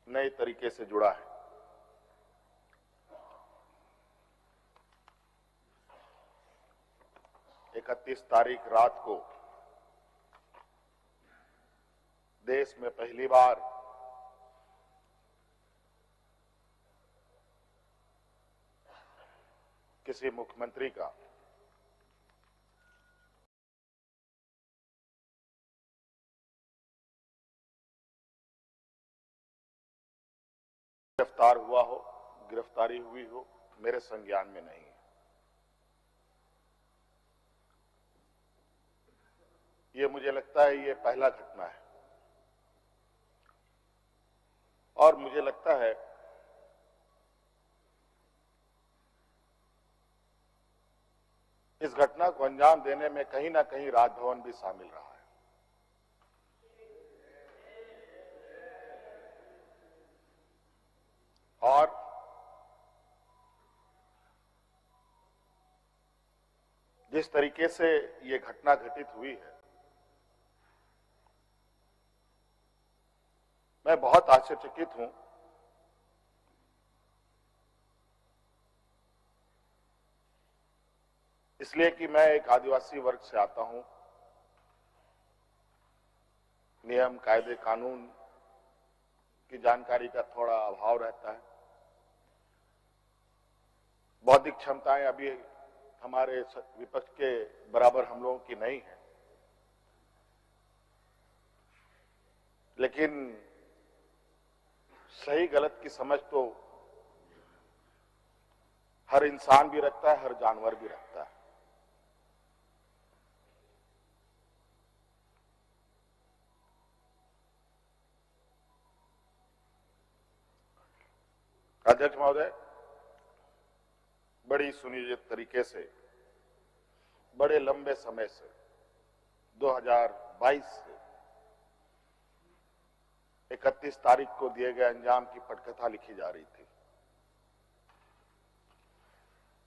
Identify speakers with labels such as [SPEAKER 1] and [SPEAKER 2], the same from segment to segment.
[SPEAKER 1] नए तरीके से जुड़ा है। 31 तारीख रात को देश में पहली बार किसी मुख्यमंत्री का गिरफ्तारी हुई हो मेरे संज्ञान में नहीं है। ये मुझे लगता है ये पहला घटना है और मुझे लगता है इस घटना को अंजाम देने में कहीं ना कहीं राजभवन भी शामिल रहा है। और जिस तरीके से ये घटना घटित हुई है, मैं बहुत आश्चर्यचकित हूं। इसलिए कि मैं एक आदिवासी वर्ग से आता हूं। नियम, कायदे, कानून की जानकारी का थोड़ा अभाव रहता है। बौद्धिक क्षमताएं अभी हमारे विपक्ष के बराबर हम लोगों की नहीं है, लेकिन सही गलत की समझ तो हर इंसान भी रखता है, हर जानवर भी रखता है। अध्यक्ष महोदय, बड़ी सुनियोजित तरीके से बड़े लंबे समय से 2022 से 31 तारीख को दिए गए अंजाम की पटकथा लिखी जा रही थी।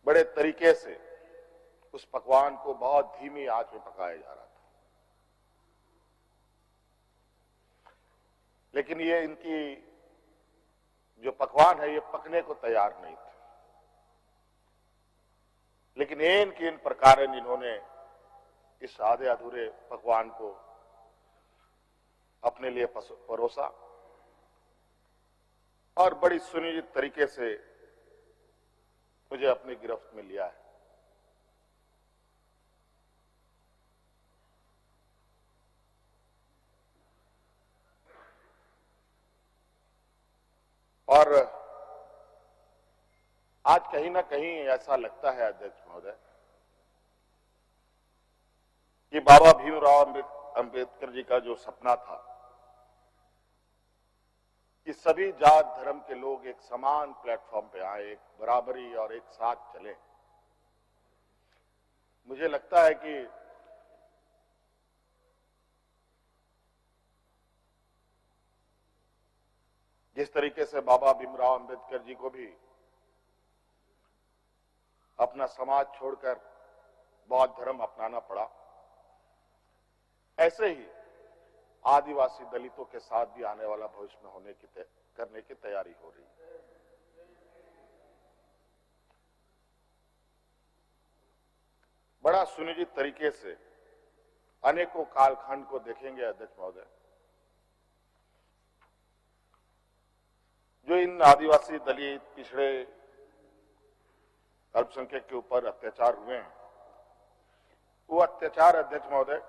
[SPEAKER 1] बड़े तरीके से उस पकवान को बहुत धीमी आंच में पकाया जा रहा था, लेकिन ये इनकी जो पकवान है ये पकने को तैयार नहीं थे। लेकिन इन प्रकार इन्होंने इस आधे अधूरे पकवान को अपने लिए परोसा और बड़ी सुनियोजित तरीके से मुझे अपनी गिरफ्त में लिया है। और आज कहीं ना कहीं ऐसा लगता है अध्यक्ष महोदय कि बाबा भीमराव अंबेडकर जी का जो सपना था कि सभी जात धर्म के लोग एक समान प्लेटफॉर्म पे आए, एक बराबरी और एक साथ चले, मुझे लगता है कि जिस तरीके से बाबा भीमराव अंबेडकर जी को भी अपना समाज छोड़कर बौद्ध धर्म अपनाना पड़ा, ऐसे ही आदिवासी दलितों के साथ भी आने वाला भविष्य में करने की तैयारी हो रही है। बड़ा सुनियोजित तरीके से अनेकों कालखंड को देखेंगे अध्यक्ष महोदय, जो इन आदिवासी दलित पिछड़े अल्पसंख्यक के ऊपर अत्याचार हुए हैं, वो अत्याचार अध्यक्ष महोदय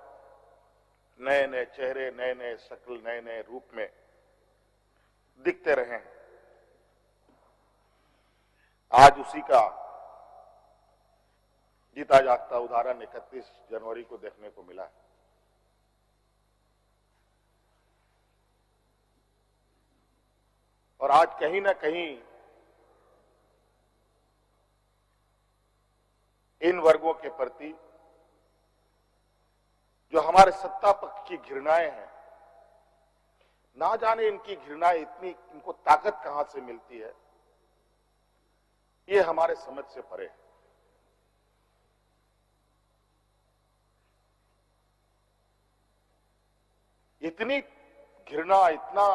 [SPEAKER 1] नए नए चेहरे, नए नए शक्ल, नए नए रूप में दिखते रहे हैं। आज उसी का जीता जागता उदाहरण 31 जनवरी को देखने को मिला है। और आज कहीं ना कहीं इन वर्गों के प्रति जो हमारे सत्ता पक्ष की घृणाएं हैं, ना जाने इनकी घृणाएं इनको ताकत कहां से मिलती है, ये हमारे समझ से परे है। इतनी घृणा, इतना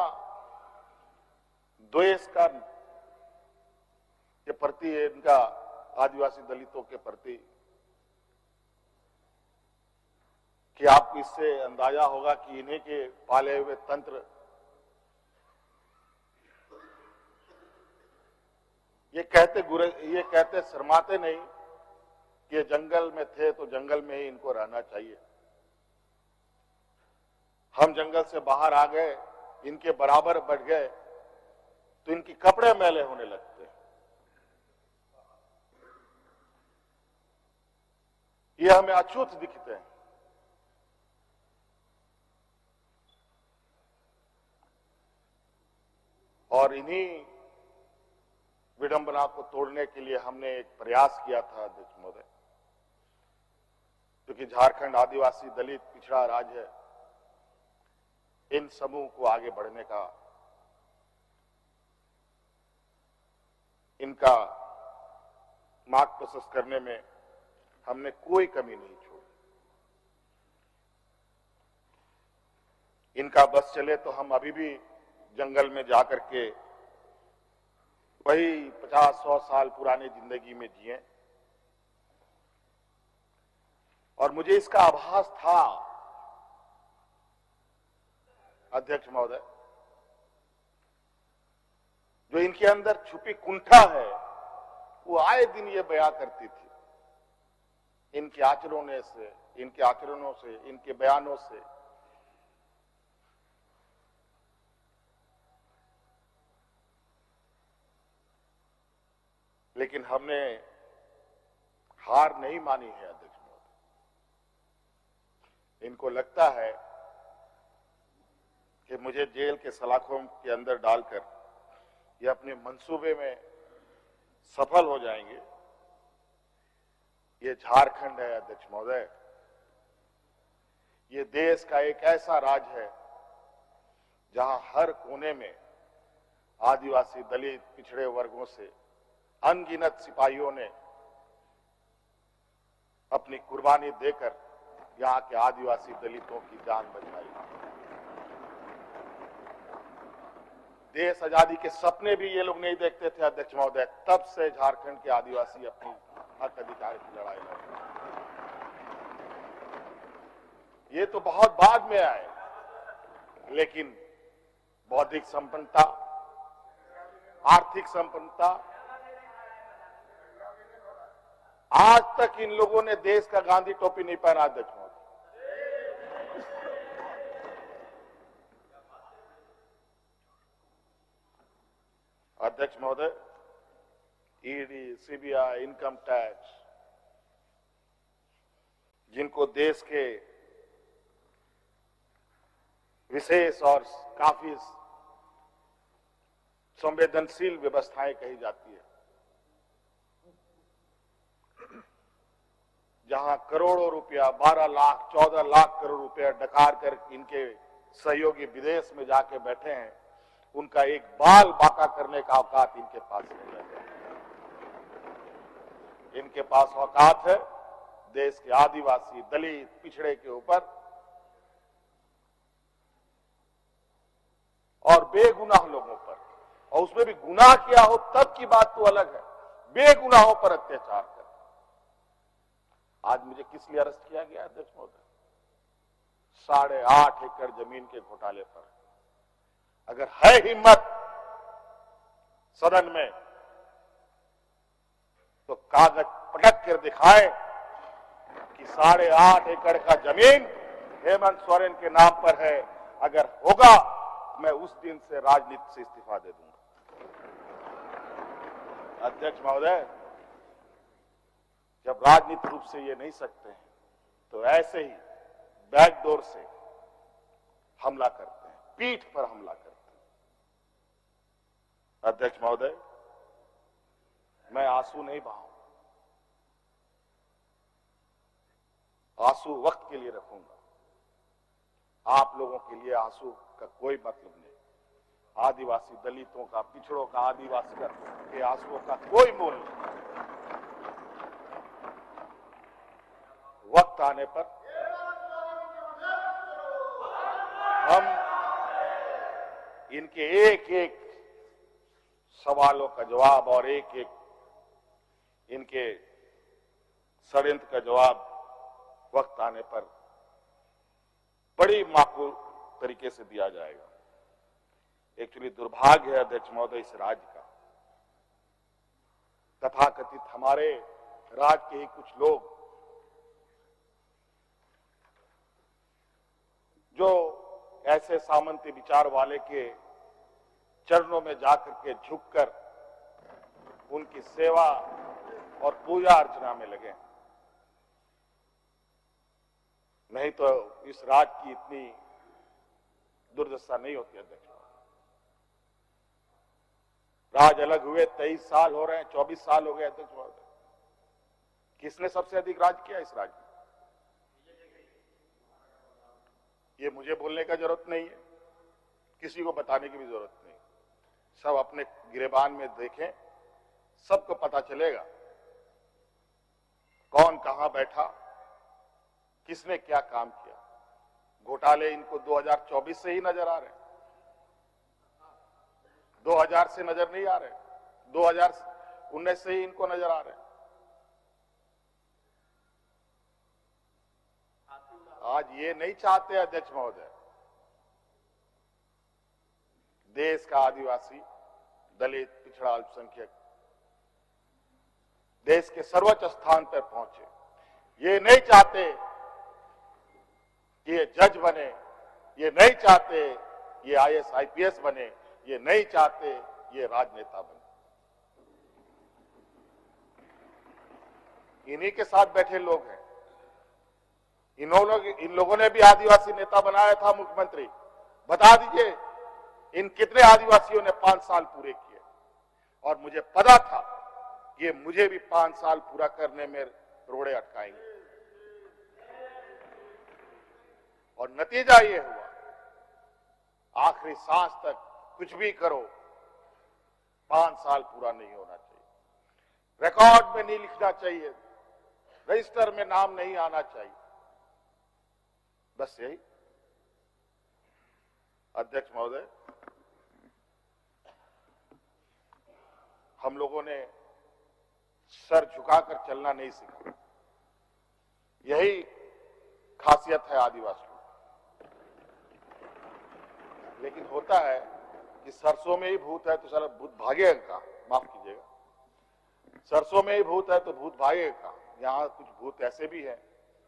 [SPEAKER 1] द्वेष का के प्रति है इनका, आदिवासी दलितों के प्रति, कि आपको इससे अंदाजा होगा कि इन्हीं के पाले हुए तंत्र ये कहते शर्माते नहीं कि जंगल में थे तो जंगल में ही इनको रहना चाहिए। हम जंगल से बाहर आ गए, इनके बराबर बढ़ गए तो इनकी कपड़े मैले होने लगते हैं। ये हमें अछूत दिखते हैं। और इन्हीं विडंबना को तोड़ने के लिए हमने एक प्रयास किया था अध्यक्ष महोदय, क्योंकि झारखंड आदिवासी दलित पिछड़ा राज्य है, इन समूह को आगे बढ़ने का, इनका मार्ग प्रशस्त करने में हमने कोई कमी नहीं छोड़ी। इनका बस चले तो हम अभी भी जंगल में जाकर के वही 50-100 साल पुरानी जिंदगी में जिए। और मुझे इसका आभास था अध्यक्ष महोदय, जो इनके अंदर छुपी कुंठा है वो आए दिन ये बयां करती थी, इनके आचरणों से, इनके बयानों से। लेकिन हमने हार नहीं मानी है अध्यक्ष महोदय। इनको लगता है कि मुझे जेल के सलाखों के अंदर डालकर ये अपने मंसूबे में सफल हो जाएंगे। ये झारखंड है अध्यक्ष महोदय, ये देश का एक ऐसा राज्य है जहां हर कोने में आदिवासी दलित पिछड़े वर्गों से अनगिनत सिपाहियों ने अपनी कुर्बानी देकर यहां के आदिवासी दलितों की जान बचाई। देश आजादी के सपने भी ये लोग नहीं देखते थे अध्यक्ष महोदय, तब से झारखंड के आदिवासी अपनी हक अधिकार की लड़ाई लड़ रहे। ये तो बहुत बाद में आए, लेकिन बौद्धिक संपन्नता, आर्थिक संपन्नता, आज तक इन लोगों ने देश का गांधी टोपी नहीं पहना अध्यक्ष महोदय। अध्यक्ष महोदय, ईडी, सीबीआई, इनकम टैक्स, जिनको देश के विशेष और काफी संवेदनशील व्यवस्थाएं कही जाती है, जहां करोड़ों रुपया, 12 लाख 14 लाख करोड़ रुपया डकार कर इनके सहयोगी विदेश में जाके बैठे हैं, उनका एक बाल बाका करने का औकात इनके पास नहीं है। इनके पास औकात है देश के आदिवासी दलित पिछड़े के ऊपर, और बेगुनाह लोगों पर, और उसमें भी गुनाह किया हो तब की बात तो अलग है, बेगुनाहों पर अत्याचार कर। आज मुझे किस लिए अरेस्ट किया गया अध्यक्ष महोदय? 8.5 एकड़ जमीन के घोटाले पर। अगर है हिम्मत सदन में तो कागज पटक कर दिखाए कि 8.5 एकड़ का जमीन हेमंत सोरेन के नाम पर है। अगर होगा मैं उस दिन से राजनीति से इस्तीफा दे दूंगा। अध्यक्ष महोदय, जब राजनीतिक रूप से ये नहीं सकते हैं तो ऐसे ही बैकडोर से हमला करते हैं, पीठ पर हमला करते हैं। अध्यक्ष महोदय, मैं आंसू नहीं बहाऊं, आंसू वक्त के लिए रखूंगा। आप लोगों के लिए आंसू का कोई मतलब नहीं। आदिवासी दलितों का, पिछड़ों का, आदिवासी के आंसुओं का कोई मोल नहीं। वक्त आने पर हम इनके एक एक सवालों का जवाब और एक एक इनके षड्यंत्र का जवाब वक्त आने पर बड़ी माकूल तरीके से दिया जाएगा। एक्चुअली दुर्भाग्य है अध्यक्ष महोदय इस राज्य का, तथाकथित हमारे राज्य के ही कुछ लोग जो ऐसे सामंती विचार वाले के चरणों में जाकर के झुककर उनकी सेवा और पूजा अर्चना में लगे, नहीं तो इस राज्य की इतनी दुर्दशा नहीं होती अध्यक्ष। राज अलग हुए 23 साल हो रहे हैं, 24 साल हो गए अध्यक्ष महोदय। किसने सबसे अधिक राज किया इस राज्य में? ये मुझे बोलने का जरूरत नहीं है, किसी को बताने की भी जरूरत नहीं। सब अपने गिरेबान में देखें, सबको पता चलेगा कौन कहां बैठा, किसने क्या काम किया। घोटाले इनको 2024 से ही नजर आ रहे हैं, 2000 से नजर नहीं आ रहे, 2019 से ही इनको नजर आ रहे हैं। आज ये नहीं चाहते अध्यक्ष महोदय, देश का आदिवासी, दलित, पिछड़ा, अल्पसंख्यक देश के सर्वोच्च स्थान पर पहुंचे। ये नहीं चाहते कि ये जज बने, ये नहीं चाहते ये आईएएस आईपीएस बने, ये नहीं चाहते ये राजनेता बने। इन्हीं के साथ बैठे लोग हैं। इन लोगों ने भी आदिवासी नेता बनाया था मुख्यमंत्री। बता दीजिए इन कितने आदिवासियों ने 5 साल पूरे किए। और मुझे पता था कि मुझे भी 5 साल पूरा करने में रोड़े अटकाएंगे, और नतीजा ये हुआ आखिरी सांस तक कुछ भी करो 5 साल पूरा नहीं होना चाहिए, रिकॉर्ड में नहीं लिखना चाहिए, रजिस्टर में नाम नहीं आना चाहिए। बस यही अध्यक्ष महोदय, हम लोगों ने सर झुकाकर चलना नहीं सीखा। यही खासियत है आदिवासियों। लेकिन होता है कि सरसों में ही भूत है तो सारा भूत भागेगा का, माफ कीजिएगा, सरसों में ही भूत है तो भूत भागेगा का। यहां कुछ भूत ऐसे भी हैं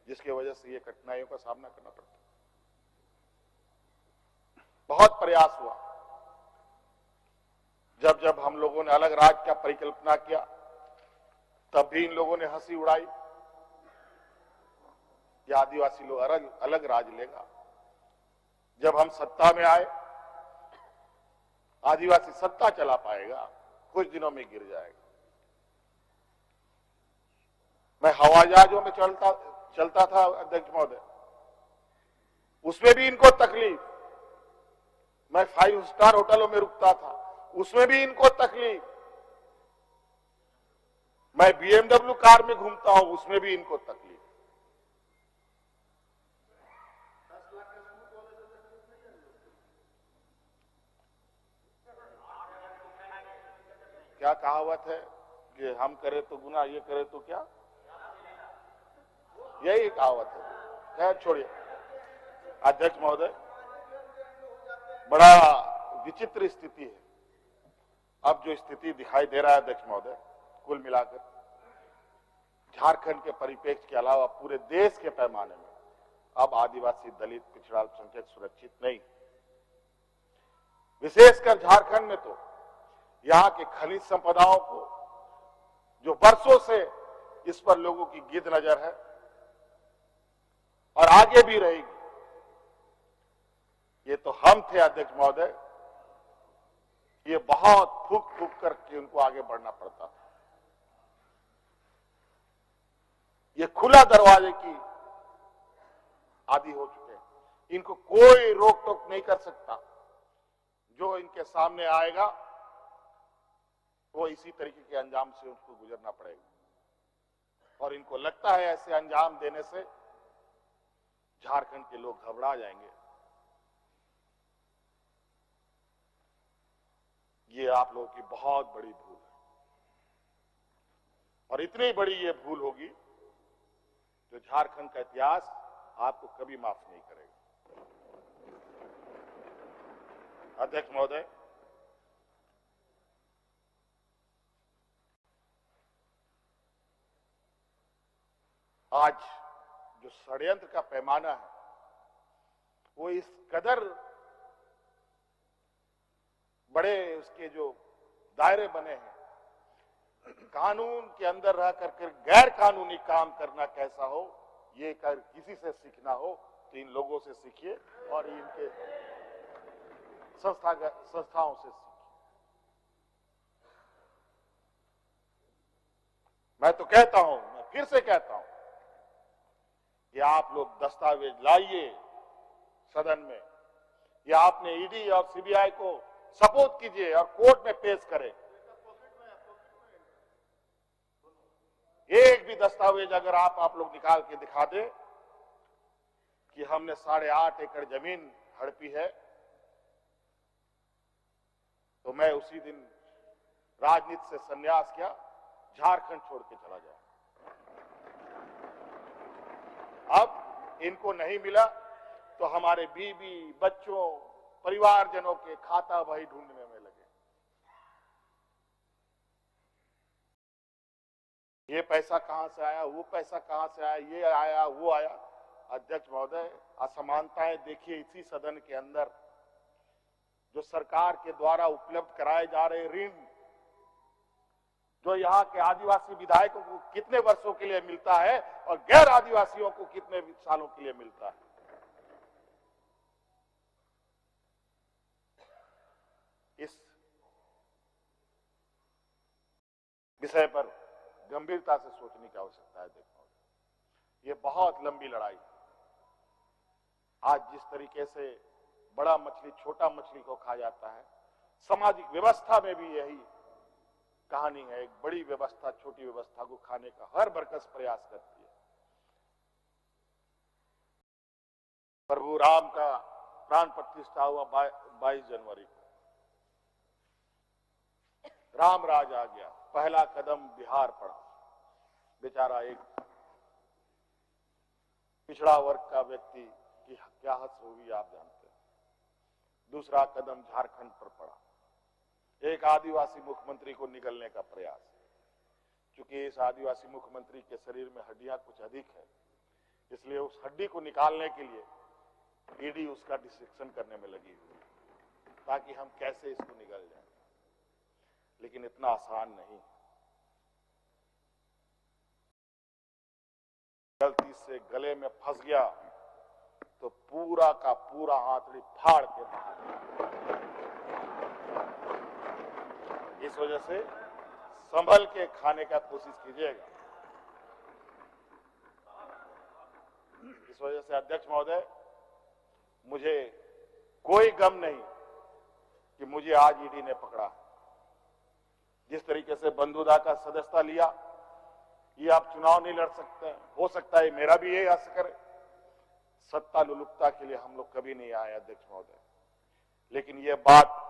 [SPEAKER 1] जिसकी वजह से ये कठिनाइयों का सामना करना पड़ता है। बहुत प्रयास हुआ, जब जब हम लोगों ने अलग राज्य का परिकल्पना किया तब भी इन लोगों ने हंसी उड़ाई कि आदिवासी लोग अलग राज लेगा। जब हम सत्ता में आए, आदिवासी सत्ता चला पाएगा, कुछ दिनों में गिर जाएगा। मैं हवाई जहाजों में चलता था अध्यक्ष महोदय, उसमें भी इनको तकलीफ। मैं 5 स्टार होटलों में रुकता था, उसमें भी इनको तकलीफ। मैं BMW कार में घूमता हूं, उसमें भी इनको तकलीफ। क्या कहावत है कि हम करें तो गुनाह, ये करे तो क्या, यही कहावत है। खैर छोड़िए अध्यक्ष महोदय, बड़ा विचित्र स्थिति है अब जो स्थिति दिखाई दे रहा है अध्यक्ष महोदय। कुल मिलाकर झारखंड के परिप्रेक्ष्य के अलावा पूरे देश के पैमाने में अब आदिवासी, दलित, पिछड़ा, अल्पसंख्यक सुरक्षित नहीं। विशेषकर झारखंड में तो यहां के खनिज संपदाओं को, जो वर्षों से इस पर लोगों की गिद्ध नजर है और आगे भी रहेगी। ये तो हम थे अध्यक्ष महोदय, ये बहुत फूक फूक करके उनको आगे बढ़ना पड़ता था। ये खुला दरवाजे की आदि हो चुके हैं, इनको कोई रोक टोक नहीं कर सकता। जो इनके सामने आएगा वो इसी तरीके के अंजाम से उसको गुजरना पड़ेगा। और इनको लगता है ऐसे अंजाम देने से झारखंड के लोग घबरा जाएंगे। ये आप लोगों की बहुत बड़ी भूल है और इतनी बड़ी ये भूल होगी जो झारखंड का इतिहास आपको कभी माफ नहीं करेगा। अध्यक्ष महोदय, आज जो षड्यंत्र का पैमाना है वो इस कदर बड़े उसके जो दायरे बने हैं, कानून के अंदर रह करके गैर कानूनी काम करना कैसा हो, ये कर किसी से सीखना हो तो इन लोगों से सीखिए और इनके संस्थाओं से सीखिए। मैं तो कहता हूं, मैं फिर से कहता हूं कि आप लोग दस्तावेज लाइए सदन में, या आपने ईडी और सीबीआई को सपोर्ट कीजिए और कोर्ट में पेश करें। एक भी दस्तावेज अगर आप लोग निकाल के दिखा दे कि हमने 8.5 एकड़ जमीन हड़पी है, तो मैं उसी दिन राजनीति से संन्यास किया, झारखंड छोड़ के चला जाऊं। अब इनको नहीं मिला तो हमारे बीवी, बच्चों, परिवारजनों के खाता वही ढूंढने में लगे। ये पैसा कहां से आया, वो पैसा कहां से आया, ये आया, वो आया। अध्यक्ष महोदय, असमानताएं देखिए इसी सदन के अंदर। जो सरकार के द्वारा उपलब्ध कराए जा रहे ऋण, जो यहाँ के आदिवासी विधायकों को कितने वर्षों के लिए मिलता है और गैर आदिवासियों को कितने सालों के लिए मिलता है। इस विषय पर गंभीरता से सोचने की आवश्यकता है। देखो, ये बहुत लंबी लड़ाई है। आज जिस तरीके से बड़ा मछली छोटा मछली को खा जाता है, सामाजिक व्यवस्था में भी यही कहानी है। एक बड़ी व्यवस्था छोटी व्यवस्था को खाने का हर बरकस प्रयास करती है। प्रभु राम का प्राण प्रतिष्ठा हुआ 22 जनवरी को। राम राज आ गया, पहला कदम बिहार पड़ा। बेचारा एक पिछड़ा वर्ग का व्यक्ति की क्या हद होगी आप जानते हैं। दूसरा कदम झारखंड पर पड़ा, एक आदिवासी मुख्यमंत्री को निगलने का प्रयास। क्योंकि इस आदिवासी मुख्यमंत्री के शरीर में हड्डियां कुछ अधिक है, इसलिए उस हड्डी को निकालने के लिए ईडी उसका डिसेक्शन करने में लगी हुई, ताकि हम कैसे इसको निगल जाए। लेकिन इतना आसान नहीं। गलती से गले में फंस गया तो पूरा का पूरा आंतड़ी फाड़ के बाहर। इस वजह से संभल के खाने का कोशिश कीजिएगा। इस वजह से अध्यक्ष महोदय, मुझे कोई गम नहीं कि मुझे आज ईडी ने पकड़ा। जिस तरीके से बंधुदा का सदस्यता लिया, ये आप चुनाव नहीं लड़ सकते। हो सकता है मेरा भी यही आस करे। सत्ता लुलुपता के लिए हम लोग कभी नहीं आए अध्यक्ष महोदय। लेकिन ये बात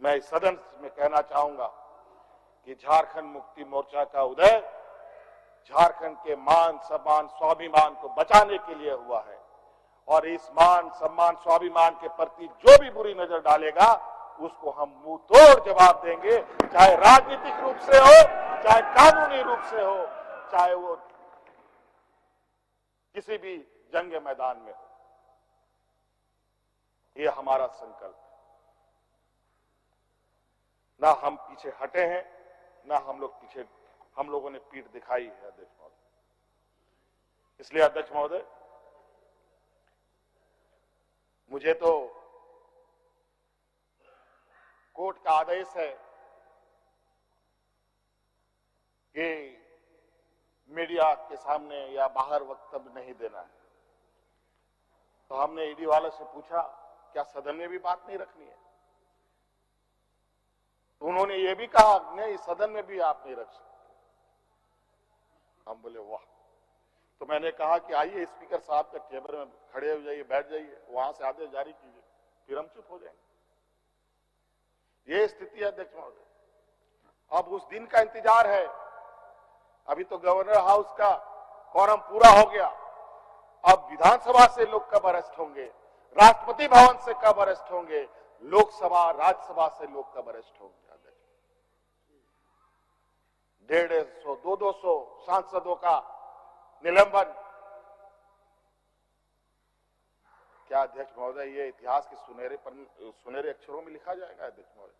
[SPEAKER 1] मैं इस सदन में कहना चाहूंगा कि झारखंड मुक्ति मोर्चा का उदय झारखंड के मान सम्मान स्वाभिमान को बचाने के लिए हुआ है। और इस मान सम्मान स्वाभिमान के प्रति जो भी बुरी नजर डालेगा उसको हम मुंह तोड़ जवाब देंगे, चाहे राजनीतिक रूप से हो, चाहे कानूनी रूप से हो, चाहे वो किसी भी जंग मैदान में हो। ये हमारा संकल्प है। ना हम पीछे हटे हैं, ना हम लोगों ने पीठ दिखाई है अध्यक्ष महोदय। इसलिए अध्यक्ष महोदय, मुझे तो कोर्ट का आदेश है कि मीडिया के सामने या बाहर वक्तव्य नहीं देना है। तो हमने ईडी वाले से पूछा, क्या सदन में भी बात नहीं रखनी है? तो उन्होंने ये भी कहा, नहीं सदन में भी आप नहीं रख सकते। हम बोले वाह। तो मैंने कहा कि आइए स्पीकर साहब के टेबल में खड़े हो जाइए, बैठ जाइए, वहां से आदेश जारी कीजिए, फिर हम चुप हो जाएंगे। ये स्थिति है अध्यक्ष महोदय। अब उस दिन का इंतजार है। अभी तो गवर्नर हाउस का कोरम पूरा हो गया। अब विधानसभा से लोग कब अरेस्ट होंगे, राष्ट्रपति भवन से कब अरेस्ट होंगे, लोकसभा राज्यसभा से लोग कब अरेस्ट होंगे। 150, 200 सांसदों का निलंबन। क्या अध्यक्ष महोदय ये इतिहास के सुनहरे अक्षरों में लिखा जाएगा अध्यक्ष महोदय?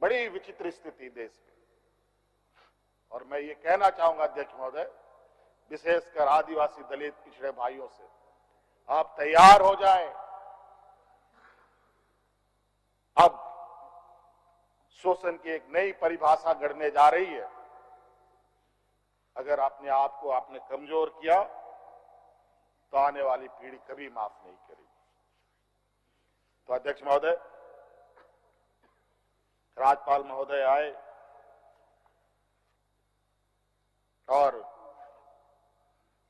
[SPEAKER 1] बड़ी विचित्र स्थिति देश में। और मैं ये कहना चाहूंगा अध्यक्ष महोदय, विशेषकर आदिवासी दलित पिछड़े भाइयों से, आप तैयार हो जाएं। अब शोषण की एक नई परिभाषा गढ़ने जा रही है। अगर अपने आप को आपने कमजोर किया तो आने वाली पीढ़ी कभी माफ नहीं करेगी। तो अध्यक्ष महोदय, राज्यपाल महोदय आए और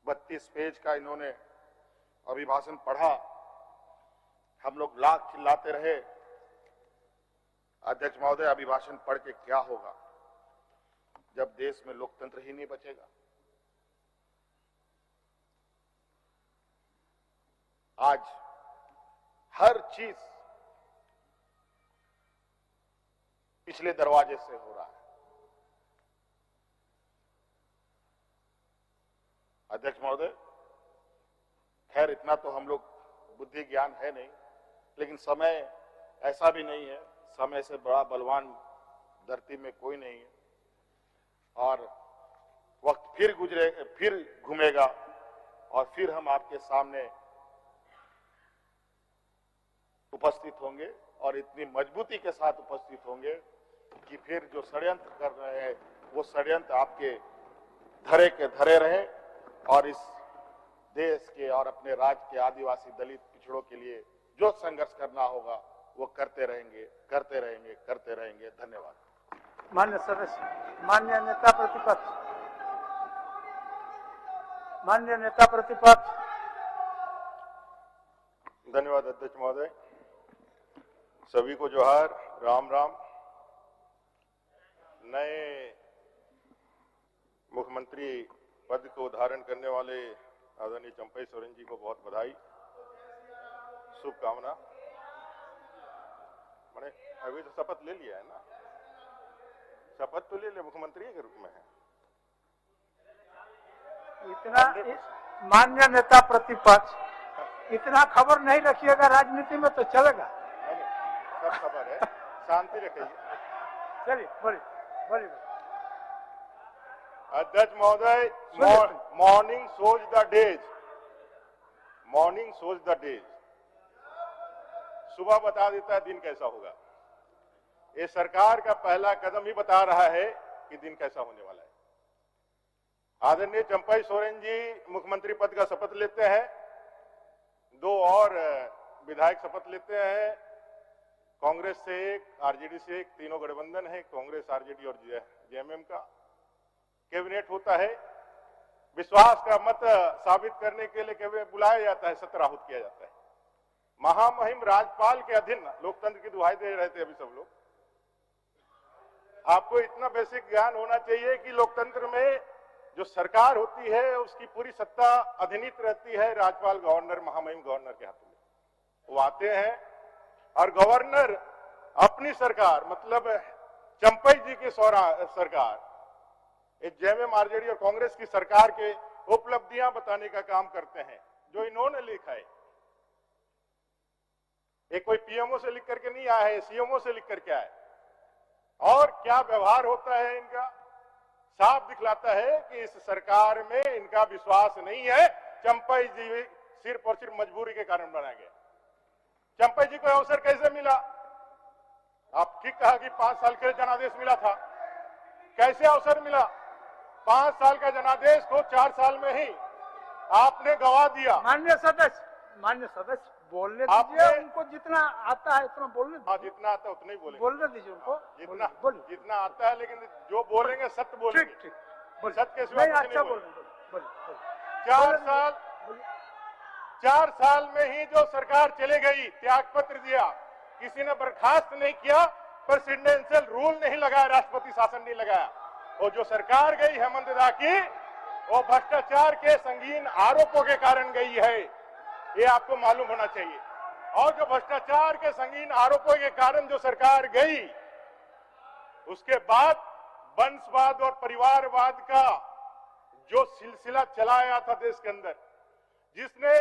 [SPEAKER 1] 32 पेज का इन्होंने अभिभाषण पढ़ा। हम लोग लाख चिल्लाते रहे। अध्यक्ष महोदय, अभिभाषण पढ़ के क्या होगा जब देश में लोकतंत्र ही नहीं बचेगा। आज हर चीज पिछले दरवाजे से हो रहा है। अध्यक्ष महोदय, खैर इतना तो हम लोग बुद्धि ज्ञान है नहीं, लेकिन समय ऐसा भी नहीं है, समय से बड़ा बलवान धरती में कोई नहीं है। और वक्त फिर घूमेगा और फिर हम आपके सामने उपस्थित होंगे और इतनी मजबूती के साथ उपस्थित होंगे कि फिर जो षड्यंत्र कर रहे हैं वो षड्यंत्र आपके धरे के धरे रहे और इस देश के और अपने राज्य के आदिवासी दलित पिछड़ों के लिए जो संघर्ष करना होगा वो करते रहेंगे, करते रहेंगे, करते रहेंगे। धन्यवाद।
[SPEAKER 2] मान्य सदस्य, मान्य नेता प्रतिपक्ष, मान्य नेता प्रतिपक्ष।
[SPEAKER 3] धन्यवाद अध्यक्ष महोदय। सभी को जोहार, राम राम। नए मुख्यमंत्री पद को धारण करने वाले आदरणीय चंपई सोरेन जी को बहुत बधाई, शुभकामना। मैंने अभी तो शपथ ले लिया है ना, शपथ तो ले लिया, मुख्यमंत्री के रूप में है।
[SPEAKER 2] इतना मान्य नेता प्रतिपक्ष, इतना खबर नहीं रखिएगा राजनीति में तो चलेगा।
[SPEAKER 3] सब खबर है, शांति रखिए।
[SPEAKER 2] चलिए बोलिए बोलिए।
[SPEAKER 3] अध्यक्ष महोदय, morning shows the days, morning shows the days. सुबह बता देता है दिन कैसा होगा। ये सरकार का पहला कदम ही बता रहा है कि दिन कैसा होने वाला है। आदरणीय चंपई सोरेन जी मुख्यमंत्री पद का शपथ लेते हैं, 2 और विधायक शपथ लेते हैं। कांग्रेस से एक, आरजेडी से एक, तीनों गठबंधन है, कांग्रेस, आरजेडी और जेएमएम का कैबिनेट होता है। विश्वास का मत साबित करने के लिए कैबिनेट बुलाया जाता है, सत्र आहूत किया जाता है। महामहिम राज्यपाल के अधीन लोकतंत्र की दुहाई दे रहे थे अभी सब लोग। आपको इतना बेसिक ज्ञान होना चाहिए कि लोकतंत्र में जो सरकार होती है उसकी पूरी सत्ता अधिनीत रहती है राज्यपाल, गवर्नर, महामहिम गवर्नर के हाथों में। वो आते हैं और गवर्नर अपनी सरकार, मतलब चंपई जी की सरकार, जेएमएम, आरजेडी और कांग्रेस की सरकार के उपलब्धियां बताने का काम करते हैं जो इन्होंने लिखा है। ये कोई पीएमओ से लिख करके नहीं आया है, सीएमओ से लिख करके आया है। और क्या व्यवहार होता है इनका, साफ दिखलाता है कि इस सरकार में इनका विश्वास नहीं है। चंपई जी सिर्फ और सिर्फ मजबूरी के कारण बनाया गया। चंपई जी को अवसर कैसे मिला? आप ठीक कहा कि 5 साल के लिए जनादेश मिला था। कैसे अवसर मिला? 5 साल का जनादेश को 4 साल में ही आपने गवा दिया।
[SPEAKER 2] मान्य सदस्य बोलने दीजिए, उनको जितना आता है उतना बोलने दीजिए।
[SPEAKER 3] हाँ, जितना आता है उतना ही बोलेंगे।
[SPEAKER 2] बोलने दीजिए उनको,
[SPEAKER 3] जितना आता है, लेकिन जो बोलेंगे सत्य बोलेंगे।
[SPEAKER 2] ठीक।
[SPEAKER 3] सत्य के सिवा
[SPEAKER 2] अच्छा बोल।
[SPEAKER 3] 4 साल 4 साल में ही जो सरकार चले गई, त्यागपत्र दिया, किसी ने बर्खास्त नहीं किया, प्रेसिडेंशियल रूल नहीं लगाया, राष्ट्रपति शासन नहीं लगाया। और जो सरकार गई हेमंत दा की, वो भ्रष्टाचार के संगीन आरोपों के कारण गई है, ये आपको मालूम होना चाहिए। और जो भ्रष्टाचार के संगीन आरोपों के कारण जो सरकार गई, उसके बाद वंशवाद और परिवारवाद का जो सिलसिला चलाया था देश के अंदर, जिसने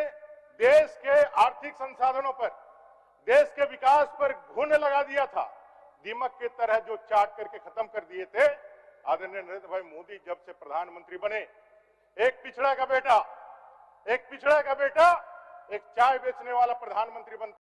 [SPEAKER 3] देश के आर्थिक संसाधनों पर, देश के विकास पर घुन लगा दिया था, दीमक की तरह जो चाट करके खत्म कर दिए थे। आदरणीय नरेंद्र भाई मोदी जब से प्रधानमंत्री बने, एक पिछड़ा का बेटा एक चाय बेचने वाला प्रधानमंत्री बनता